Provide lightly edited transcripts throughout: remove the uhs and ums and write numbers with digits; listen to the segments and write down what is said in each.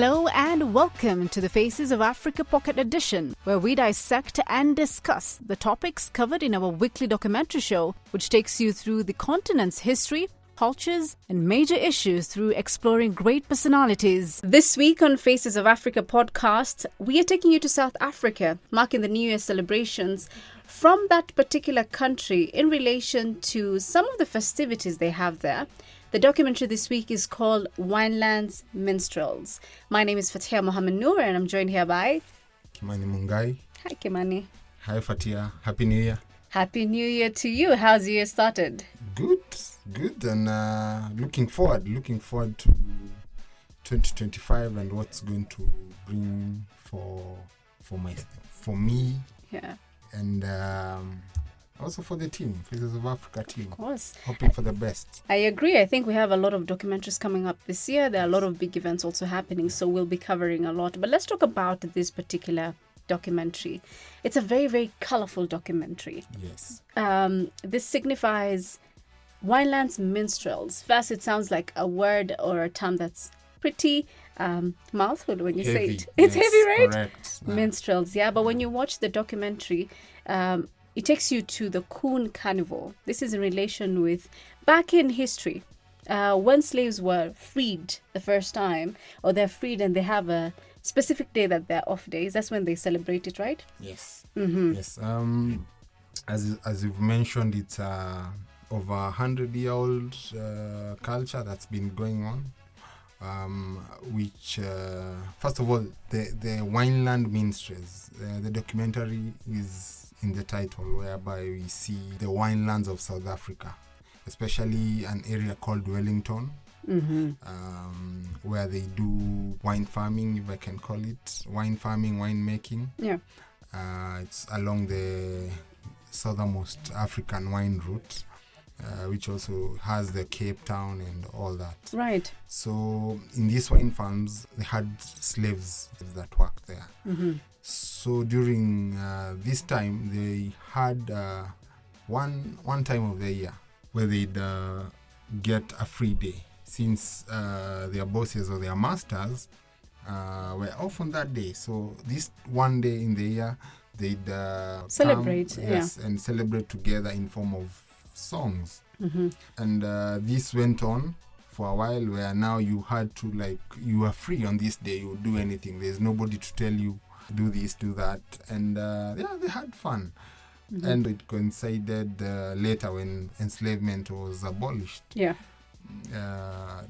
Hello and welcome to the Faces of Africa Pocket Edition, where we dissect and discuss the topics covered in our weekly documentary show, which takes you through the continent's history, cultures, and major issues through exploring great personalities. This week on Faces of Africa podcast, we are taking you to South Africa, marking the New Year celebrations from that particular country in relation to some of the festivities they have there. The documentary this week is called Winelands, Minstrels. My name is Fathiya Mohammed Noor and I'm joined here by Kimani Mungai. Hi Kimani. Hi Fathiya. Happy New Year. Happy New Year to you. How's the year started? Good, and looking forward to 2025 and what's going to bring for me. Yeah. And also for the team, Faces of Africa team. Of course. Hoping for the best. I agree. I think we have a lot of documentaries coming up this year. There are a lot of big events also happening, so we'll be covering a lot. But let's talk about this particular documentary. It's a very, very colorful documentary. Yes. This signifies Winelands Minstrels. First, it sounds like a word or a term that's pretty mouthful when you say it. It's heavy, right? Correct. Minstrels, yeah. But when you watch the documentary, it takes you to the Coon Carnival. This is in relation with back in history, when slaves were freed the first time, or they're freed and they have a specific day that they're off days. That's when they celebrate it, right? Yes. Mm-hmm. Yes. As you've mentioned, it's over 100-year-old culture that's been going on. Which first of all, the Wineland Minstrels. The documentary is in the title, whereby we see the winelands of South Africa, especially an area called Wellington, where they do wine farming, if I can call it wine farming, wine making. Yeah. It's along the southernmost African wine route. Which also has the Cape Town and all that. Right. So in these wine farms, they had slaves that worked there. Mm-hmm. So during this time, they had one time of the year where they'd get a free day, since their bosses or their masters were off on that day. So this one day in the year, they'd celebrate, come, yes, and celebrate together in form of songs. Mm-hmm. And this went on for a while, where now you had to, you are free on this day, you do anything, there's nobody to tell you do this, do that. And they had fun. Mm-hmm. And it coincided later when enslavement was abolished. Yeah.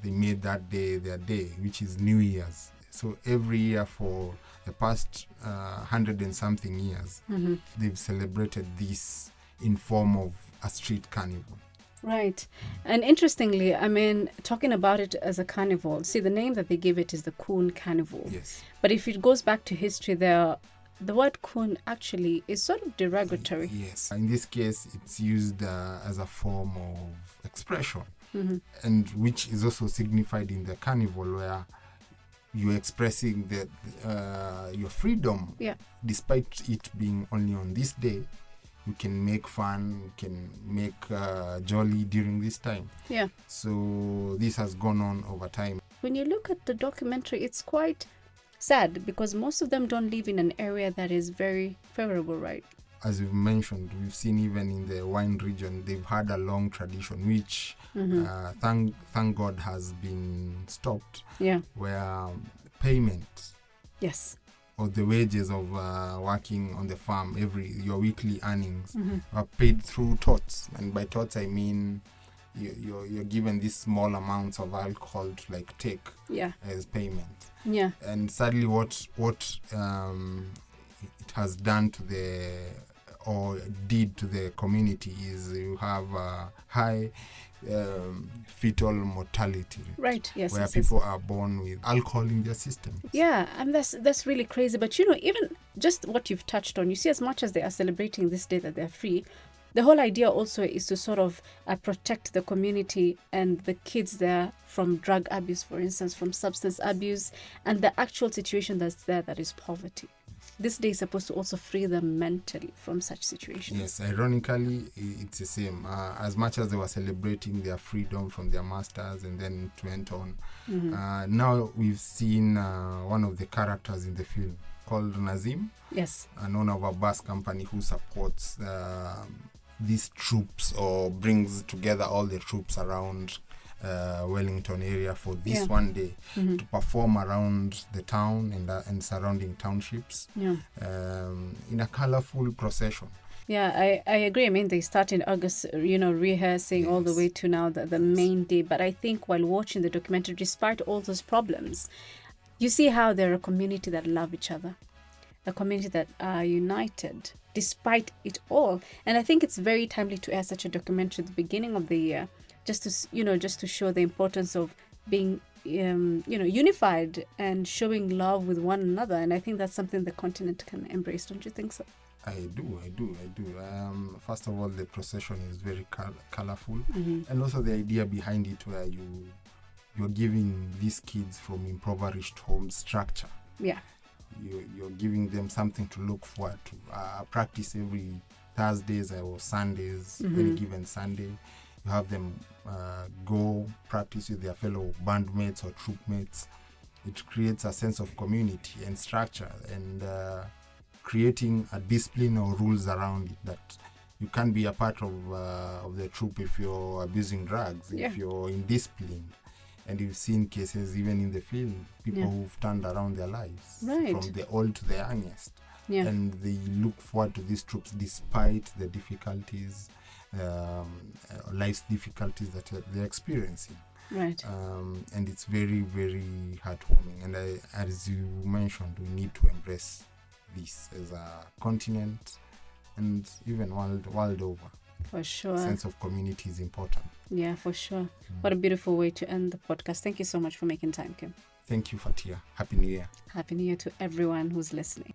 They made that day their day, which is New Year's. So every year for the past 100 and something years, mm-hmm. they've celebrated this in form of a street carnival. Right. And interestingly, I mean, talking about it as a carnival, see, the name that they give it is the Coon Carnival. Yes. But if it goes back to history, the word coon actually is sort of derogatory. Yes. In this case, it's used as a form of expression, mm-hmm. and which is also signified in the carnival, where you're expressing your freedom. Yeah. Despite it being only on this day, you can make fun, you can make jolly during this time. Yeah. So this has gone on over time. When you look at the documentary, it's quite sad because most of them don't live in an area that is very favorable, right? As you've mentioned, we've seen even in the wine region, they've had a long tradition, which mm-hmm. Thank God has been stopped. Yeah. Where payment, yes, or the wages of working on the farm, your weekly earnings, mm-hmm. are paid through tots. And by tots, I mean you're given these small amounts of alcohol to take as payment. Yeah. And sadly, what it has done to did to the community is you have a high fetal mortality rate, right? Yes, where yes, people are born with alcohol in their system. Yeah, and that's really crazy. But even just what you've touched on, you see, as much as they are celebrating this day that they're free, the whole idea also is to sort of protect the community and the kids there from drug abuse, for instance, from substance abuse, and the actual situation that's there, that is poverty. this day is supposed to also free them mentally from such situations. Yes, ironically, it's the same. As much as they were celebrating their freedom from their masters and then it went on, now we've seen one of the characters in the film called Nazim, Yes. an owner of a bus company who supports these troops or brings together all the troops around Wellington area for this one day to perform around the town and surrounding townships in a colorful procession. Yeah, I agree. I mean, they start in August, rehearsing all the way to now the main day. But I think while watching the documentary, despite all those problems, you see how they're a community that love each other, a community that are united despite it all. And I think it's very timely to air such a documentary at the beginning of the year, just to show the importance of being unified and showing love with one another. And I think that's something the continent can embrace. Don't you think so? I do. First of all, the procession is very colorful, and also the idea behind it, where you're giving these kids from impoverished homes structure. Yeah. You're giving them something to look forward to. Practice every Thursdays or Sundays, any given Sunday. You have them go practice with their fellow bandmates or troopmates. It creates a sense of community and structure, and creating a discipline or rules around it, that you can't be a part of the troop if you're abusing drugs, if you're indisciplined. And you've seen cases even in the film, people who've turned around their lives, from the old to the youngest. Yeah. And they look forward to these troops despite the difficulties, life's difficulties that they're experiencing. Right. And it's very, very heartwarming. And as you mentioned, we need to embrace this as a continent and even world over. For sure. Sense of community is important. Yeah, for sure. What a beautiful way to end the podcast. Thank you so much for making time, Kim. Thank you, Fathiya. Happy New Year. Happy New Year to everyone who's listening.